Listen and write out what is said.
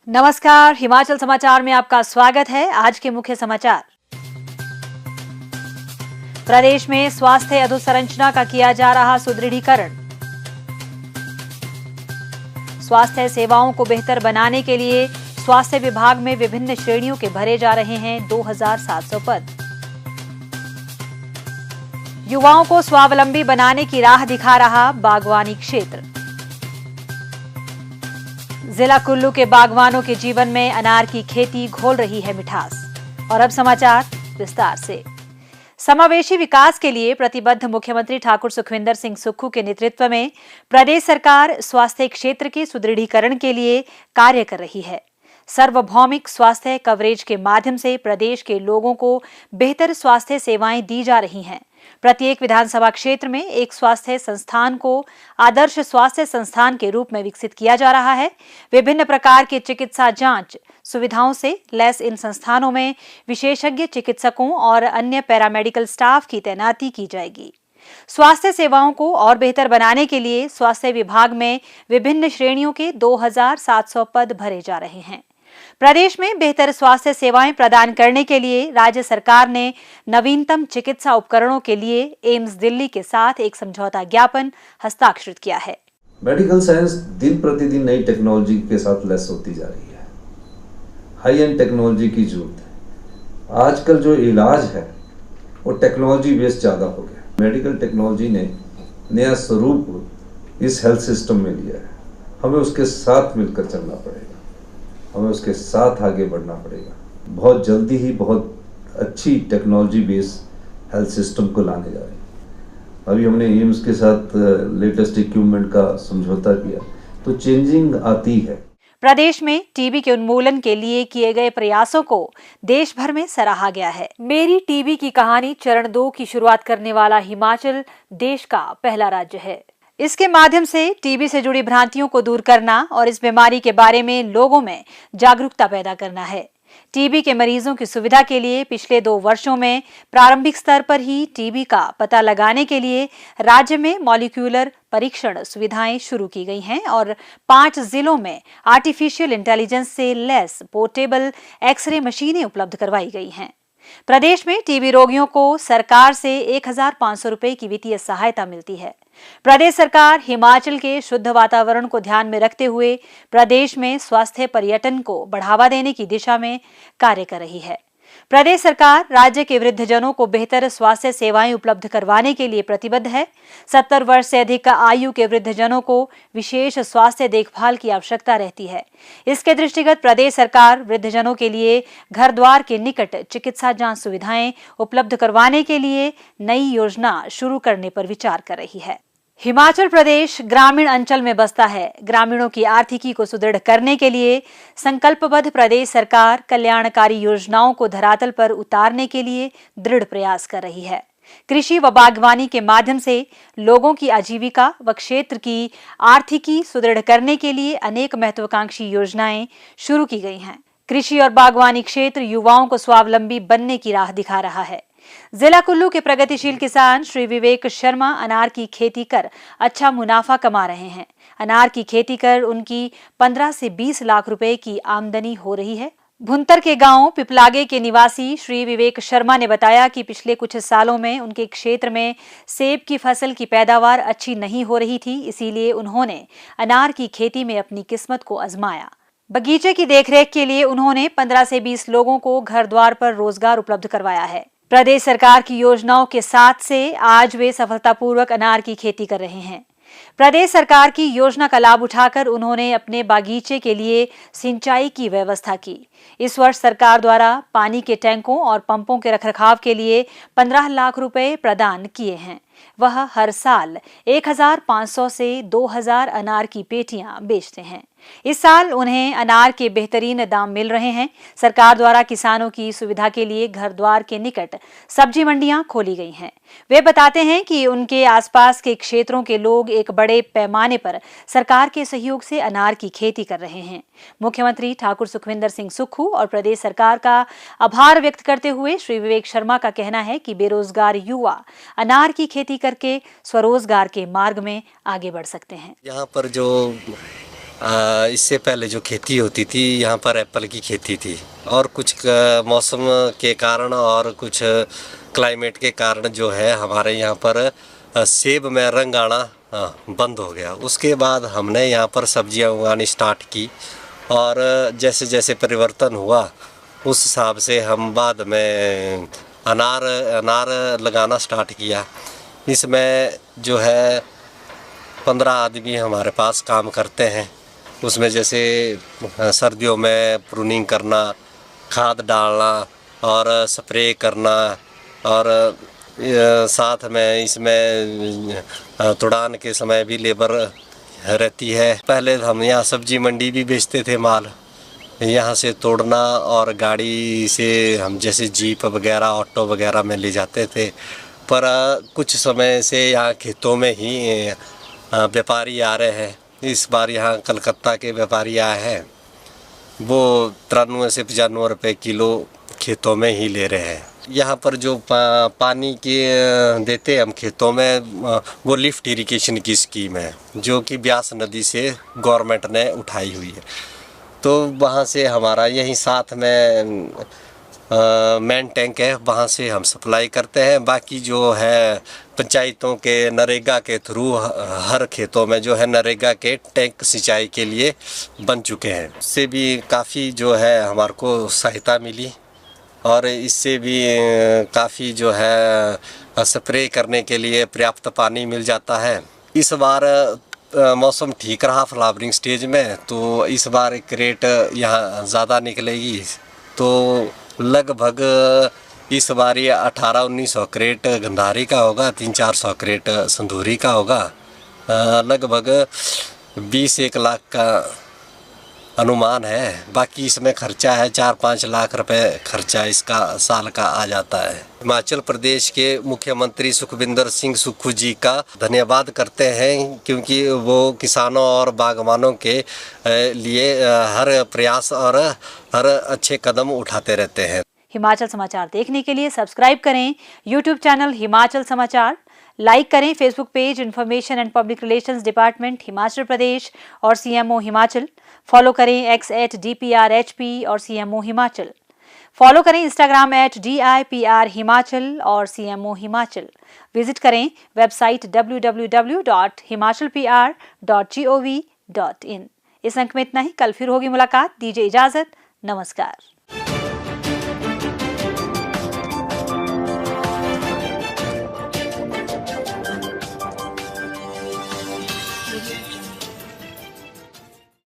नमस्कार, हिमाचल समाचार में आपका स्वागत है। आज के मुख्य समाचार। प्रदेश में स्वास्थ्य अधोसंरचना का किया जा रहा सुदृढ़ीकरण। स्वास्थ्य सेवाओं को बेहतर बनाने के लिए स्वास्थ्य विभाग में विभिन्न श्रेणियों के भरे जा रहे हैं 2700 पद। युवाओं को स्वावलंबी बनाने की राह दिखा रहा बागवानी क्षेत्र। जिला कुल्लू के बागवानों के जीवन में अनार की खेती घोल रही है मिठास। और अब समाचार विस्तार से। समावेशी विकास के लिए प्रतिबद्ध मुख्यमंत्री ठाकुर सुखविंदर सिंह सुक्खू के नेतृत्व में प्रदेश सरकार स्वास्थ्य क्षेत्र के सुदृढ़ीकरण के लिए कार्य कर रही है। सार्वभौमिक स्वास्थ्य कवरेज के माध्यम से प्रदेश के लोगों को बेहतर स्वास्थ्य सेवाएं दी जा रही हैं। प्रत्येक विधानसभा क्षेत्र में एक स्वास्थ्य संस्थान को आदर्श स्वास्थ्य संस्थान के रूप में विकसित किया जा रहा है। विभिन्न प्रकार के चिकित्सा जांच सुविधाओं से लैस इन संस्थानों में विशेषज्ञ चिकित्सकों और अन्य पैरामेडिकल स्टाफ की तैनाती की जाएगी। स्वास्थ्य सेवाओं को और बेहतर बनाने के लिए स्वास्थ्य विभाग में विभिन्न श्रेणियों के 2700 पद भरे जा रहे हैं। प्रदेश में बेहतर स्वास्थ्य सेवाएं प्रदान करने के लिए राज्य सरकार ने नवीनतम चिकित्सा उपकरणों के लिए एम्स दिल्ली के साथ एक समझौता ज्ञापन हस्ताक्षरित किया है। मेडिकल साइंस दिन प्रतिदिन नई टेक्नोलॉजी के साथ लैस होती जा रही है। हाई एंड टेक्नोलॉजी की जरूरत है। आजकल जो इलाज है वो टेक्नोलॉजी बेस्ड ज़्यादा हो गया। मेडिकल टेक्नोलॉजी ने नया स्वरूप इस हेल्थ सिस्टम में लिया है। हमें उसके साथ मिलकर चलना पड़ेगा, हमें उसके साथ आगे बढ़ना पड़ेगा। बहुत जल्दी ही बहुत अच्छी टेक्नोलॉजी बेस्ड हेल्थ सिस्टम को लाने जा रहे हैं। अभी हमने एम्स के साथ लेटेस्ट इक्विपमेंट का समझौता किया, तो चेंजिंग आती है। प्रदेश में टीबी के उन्मूलन के लिए किए गए प्रयासों को देश भर में सराहा गया है। मेरी टीबी की कहानी चरण 2 की शुरुआत करने वाला हिमाचल देश का पहला राज्य है। इसके माध्यम से टीबी से जुड़ी भ्रांतियों को दूर करना और इस बीमारी के बारे में लोगों में जागरूकता पैदा करना है। टीबी के मरीजों की सुविधा के लिए पिछले 2 वर्षों में प्रारंभिक स्तर पर ही टीबी का पता लगाने के लिए राज्य में मॉलिक्यूलर परीक्षण सुविधाएं शुरू की गई हैं और 5 जिलों में आर्टिफिशियल इंटेलिजेंस से लैस पोर्टेबल एक्सरे मशीनें उपलब्ध करवाई गई हैं। प्रदेश में टीबी रोगियों को सरकार से 1500 रुपए की वित्तीय सहायता मिलती है। प्रदेश सरकार हिमाचल के शुद्ध वातावरण को ध्यान में रखते हुए प्रदेश में स्वास्थ्य पर्यटन को बढ़ावा देने की दिशा में कार्य कर रही है। प्रदेश सरकार राज्य के वृद्धजनों को बेहतर स्वास्थ्य सेवाएं उपलब्ध करवाने के लिए प्रतिबद्ध है। 70 वर्ष से अधिक आयु के वृद्धजनों को विशेष स्वास्थ्य देखभाल की आवश्यकता रहती है। इसके दृष्टिगत प्रदेश सरकार वृद्धजनों के लिए घर द्वार के निकट चिकित्सा जांच सुविधाएं उपलब्ध करवाने के लिए नई योजना शुरू करने पर विचार कर रही है। हिमाचल प्रदेश ग्रामीण अंचल में बसता है। ग्रामीणों की आर्थिकी को सुदृढ़ करने के लिए संकल्पबद्ध प्रदेश सरकार कल्याणकारी योजनाओं को धरातल पर उतारने के लिए दृढ़ प्रयास कर रही है। कृषि व बागवानी के माध्यम से लोगों की आजीविका व क्षेत्र की आर्थिकी सुदृढ़ करने के लिए अनेक महत्वाकांक्षी योजनाएं शुरू की गई हैं। कृषि और बागवानी क्षेत्र युवाओं को स्वावलंबी बनने की राह दिखा रहा है। जिला कुल्लू के प्रगतिशील किसान श्री विवेक शर्मा अनार की खेती कर अच्छा मुनाफा कमा रहे हैं। अनार की खेती कर उनकी 15 से 20 लाख रुपए की आमदनी हो रही है। भुंतर के गांव पिपलागे के निवासी श्री विवेक शर्मा ने बताया कि पिछले कुछ सालों में उनके क्षेत्र में सेब की फसल की पैदावार अच्छी नहीं हो रही थी, इसीलिए उन्होंने अनार की खेती में अपनी किस्मत को आजमाया। बगीचे की देखरेख के लिए उन्होंने 15 से 20 लोगों को घर द्वार पर रोजगार उपलब्ध करवाया है। प्रदेश सरकार की योजनाओं के साथ से आज वे सफलतापूर्वक अनार की खेती कर रहे हैं। प्रदेश सरकार की योजना का लाभ उठाकर उन्होंने अपने बागीचे के लिए सिंचाई की व्यवस्था की। इस वर्ष सरकार द्वारा पानी के टैंकों और पंपों के रखरखाव के लिए 15 लाख रुपए प्रदान किए हैं। वह हर साल 1500 से 2000 अनार की पेटियां बेचते हैं। इस साल उन्हें अनार के बेहतरीन दाम मिल रहे हैं। सरकार द्वारा किसानों की सुविधा के लिए घर द्वार के निकट सब्जी मंडियां खोली गई हैं। वे बताते हैं कि उनके आसपास के क्षेत्रों के लोग एक बड़े पैमाने पर सरकार के सहयोग से अनार की खेती कर रहे हैं। मुख्यमंत्री ठाकुर सुखविंदर सिंह सुक्खू और प्रदेश सरकार का आभार व्यक्त करते हुए श्री विवेक शर्मा का कहना है कि बेरोजगार युवा अनार की खेती करके स्वरोजगार के मार्ग में आगे बढ़ सकते हैं। यहाँ पर जो इससे पहले जो खेती होती थी यहाँ पर एप्पल की खेती थी, और कुछ मौसम के कारण और कुछ क्लाइमेट के कारण जो है हमारे यहाँ पर सेब में रंग आना बंद हो गया। उसके बाद हमने यहाँ पर सब्जियाँ उगानी स्टार्ट की, और जैसे जैसे परिवर्तन हुआ उस हिसाब से हम बाद में अनार लगाना स्टार्ट किया। इसमें जो है 15 आदमी हमारे पास काम करते हैं। उसमें जैसे सर्दियों में प्रूनिंग करना, खाद डालना और स्प्रे करना, और साथ में इसमें तुड़ान के समय भी लेबर रहती है। पहले हम यहाँ सब्जी मंडी भी बेचते थे माल, यहाँ से तोड़ना और गाड़ी से हम जैसे जीप वगैरह ऑटो वगैरह में ले जाते थे। पर कुछ समय से यहाँ खेतों में ही व्यापारी आ रहे हैं। इस बार यहाँ कलकत्ता के व्यापारी आए हैं, वो 93 से 95 रुपये किलो खेतों में ही ले रहे हैं। यहाँ पर जो पानी के देते हम खेतों में, वो लिफ्ट इरिगेशन की स्कीम है जो कि ब्यास नदी से गवर्नमेंट ने उठाई हुई है। तो वहाँ से हमारा यहीं साथ में मेन टैंक है, वहाँ से हम सप्लाई करते हैं। बाकी जो है पंचायतों के नरेगा के थ्रू हर खेतों में जो है नरेगा के टैंक सिंचाई के लिए बन चुके हैं। इससे भी काफ़ी जो है हमारे को सहायता मिली, और इससे भी काफ़ी जो है स्प्रे करने के लिए पर्याप्त पानी मिल जाता है। इस बार मौसम ठीक रहा फ्लावरिंग स्टेज में, तो इस बार क्रेट यहाँ ज़्यादा निकलेगी। तो लगभग इस बार ये 1800-1900 क्रेट गंधारी का होगा, 300-400 क्रेट संधूरी का होगा। लगभग 20-1 लाख का अनुमान है। बाकी इसमें खर्चा है 4-5 लाख रुपए खर्चा इसका साल का आ जाता है। हिमाचल प्रदेश के मुख्यमंत्री सुखविंदर सिंह सुक्खू जी का धन्यवाद करते हैं, क्योंकि वो किसानों और बागवानों के लिए हर प्रयास और हर अच्छे कदम उठाते रहते हैं। हिमाचल समाचार देखने के लिए सब्सक्राइब करें यूट्यूब चैनल हिमाचल समाचार, लाइक करें Facebook page information and public relations department Himachal Pradesh और CMO हिमाचल, फॉलो करें X@DPRHP और CMO हिमाचल, फॉलो करें इंस्टाग्राम @DIPR हिमाचल और CMO हिमाचल, विजिट करें वेबसाइट www.himachalpr.gov.in। इस अंक में इतना ही, कल फिर होगी मुलाकात। दीजिए इजाजत, नमस्कार।